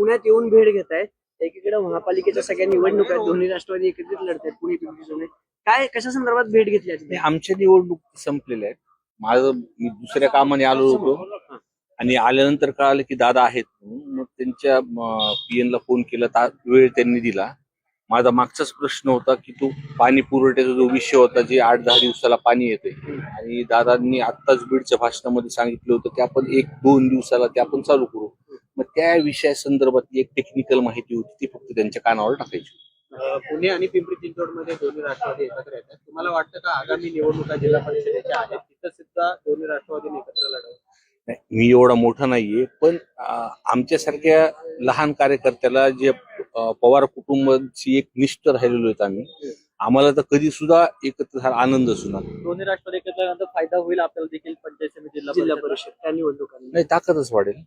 पुण्यात येऊन भेट घेत आहेत. एकीकडे महापालिकेच्या सगळ्या निवडणुका आहेत, दोन्ही राष्ट्रवादी एकत्रित लढतात, पुणे पिंपरी चिंचवड. काय कशा संदर्भात भेट घेतली नाही, आमच्या निवडणूक संपलेल्या आहेत. माझं मी दुसऱ्या कामाने आलो होतो आणि आल्यानंतर कळालं की दादा आहेत म्हणून. मग त्यांच्या पीएन ला फोन केला, वेळ त्यांनी दिला. माझा मागचाच प्रश्न होता की तो पाणी पुरवठ्याचा जो विषय होता, जे 8-10 दिवसाला पाणी येते, आणि दादांनी आत्ताच बीडच्या भाषणामध्ये सांगितलं होतं की आपण 1-2 दिवसाला ते आपण चालू करू. मग त्या विषया संदर्भातली एक टेक्निकल माहिती होती, ती फक्त त्यांच्या कानावर टाकायची. पुणे आणि पिंपरी चिंचवड मध्ये दोन्ही राष्ट्रवादी एकत्र येतात. तुम्हाला वाटतं का आगामी निवडणुका जिल्हा परिषदेच्या आहेत तिथं सुद्धा दोन्ही राष्ट्रवादीने एकत्र लढावं? नाही, मी एवढा मोठा नाहीये, पण आमच्यासारख्या लहान कार्यकर्त्याला जे पवार कुटुंबाची एक निष्ठ राहिलेलो आहेत आम्ही, आम्हाला तर कधी सुद्धा एकत्र झाला आनंद असणार. दोन्ही राष्ट्रवादी एकत्र फायदा होईल आपल्याला देखील पंचायत समिती जिल्हा परिषद त्या निवडणुकांना? नाही, ताकदच वाढेल.